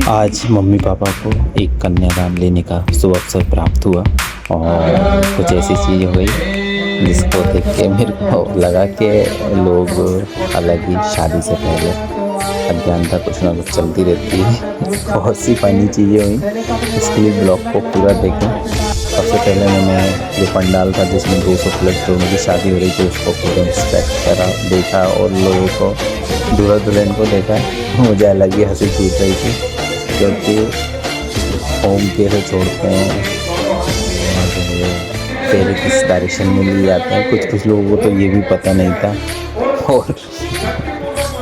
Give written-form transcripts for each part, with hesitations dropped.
आज mummy papa को एक कन्यादान लेने का शुभ अवसर प्राप्त हुआ और कुछ ऐसी चीज़ हुई जिसको देख के मेरे को लगा कि लोग अलग ही शादी से पहले अज्ञानता कुछ ना कुछ चलती रहती है। बहुत सी फनी चीज़ें हुई, इसके लिए ब्लॉग को पूरा देखें। सबसे पहले मैंने जो पंडाल था जिसमें 200 प्लस लोगों की शादी हो रही थी उसको पूरा इंस्पेक्ट करा, देखा और लोगों को दूल्हा दुल्हन को देखा। मुझे अलग ही हंसी छूट रही थी क्योंकि होम कैसे छोड़ते हैं और पहले किस डायरेक्शन में लिए जाते हैं, कुछ लोगों को तो ये भी पता नहीं था और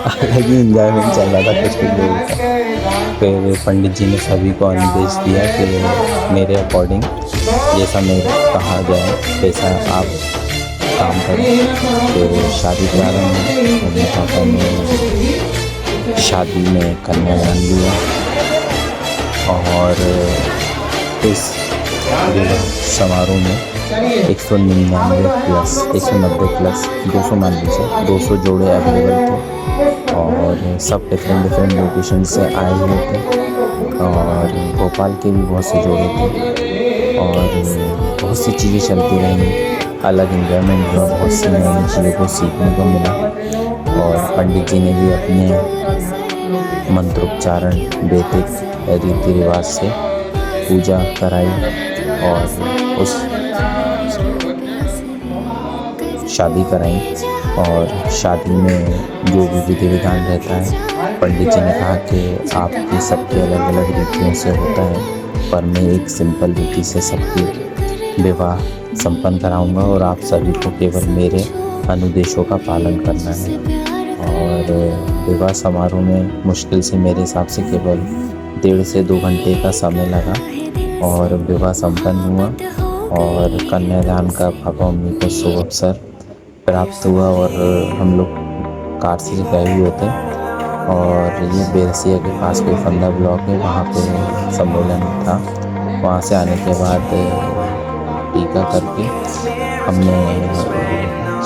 अलग ही इंजॉयमेंट चल रहा था कुछ लोगों का। फिर पंडित जी ने सभी को निर्देश दिया कि मेरे अकॉर्डिंग जैसा मैं कहा जाए वैसा आप काम करें। तो शादी प्रारंभ हुई, मम्मी पापा ने शादी में कन्यादान लिया और इस विवाह समारोह में 199 प्लस 190 प्लस 200 मान लीजिए 200 जोड़े अवेलेबल थे और सब डिफरेंट लोकेशन से आए हुए थे और भोपाल के भी बहुत से जोड़े थे और बहुत सी चीज़ें चलती रहीं। अलग इन्जॉयमेंट हुआ, बहुत सी नई चीज़ों को सीखने को मिला और पंडित जी ने भी अपने मंत्रोच्चारण वैदिक रीति रिवाज से पूजा कराई और उस शादी कराई। और शादी में जो भी विधि विधान रहता है, पंडित जी ने कहा कि आपकी सबके अलग अलग रीतियों से होता है पर मैं एक सिंपल रीति से सबकी विवाह संपन्न कराऊंगा और आप सभी को केवल मेरे अनुदेशों का पालन करना है। और विवाह समारोह में मुश्किल से मेरे हिसाब से केवल 1.5 से 2 घंटे का समय लगा और विवाह संपन्न हुआ और कन्यादान का पापा मम्मी को शुभ अवसर प्राप्त हुआ। और हम लोग कार से गए हुए थे और ये बेरसिया के पास कोई फंदा ब्लॉक है, वहाँ पे सम्मेलन था। वहाँ से आने के बाद टीका करके हमने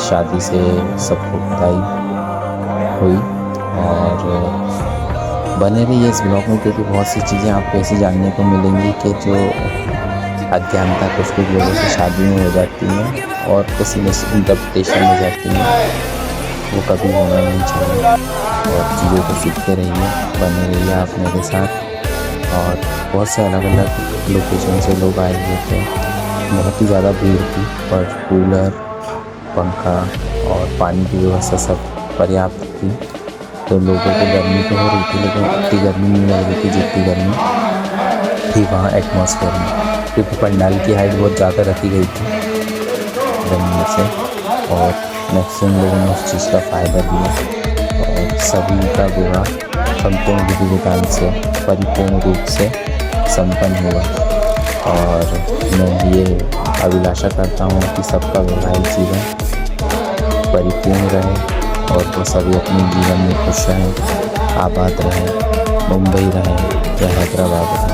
शादी से सबको बधाई हुई। और बने रहिए इस ब्लॉग में क्योंकि बहुत सी चीज़ें आपको ऐसी जानने को मिलेंगी कि जो अज्ञानता कुछ लोगों की शादी में हो जाती हैं और किसी इंटरप्रिटेशन में जाती हैं, वो कभी होना नहीं चाहिए। और चीज़ों को सीखते रहिए, बने रहिए आप मेरे साथ। और बहुत से अलग अलग लोकेशन से लोग आए हुए थे, बहुत ही ज़्यादा भीड़ थी पर कूलर पंखा और पानी की व्यवस्था सब पर्याप्त थी। तो लोगों को गर्मी तो हो रही थी लेकिन इतनी गर्मी नहीं लग रही थी जितनी गर्मी थी वहाँ एटमॉस्फेयर में, क्योंकि पंडाल की हाइट बहुत ज़्यादा रखी गई थी गर्मी से और मैक्सिमम लोगों ने उस चीज़ का फ़ायदा लिया और सभी का विवाह संपूर्ण विधि विधान से परिपूर्ण रूप से संपन्न हुआ। और मैं ये अभिलाषा करता हूँ कि सबका वैवाहिक जीवन परिपूर्ण रहे और वो सभी अपने जीवन में खुश रहें, आबाद रहें, मुंबई रहें या हैदराबाद रहें।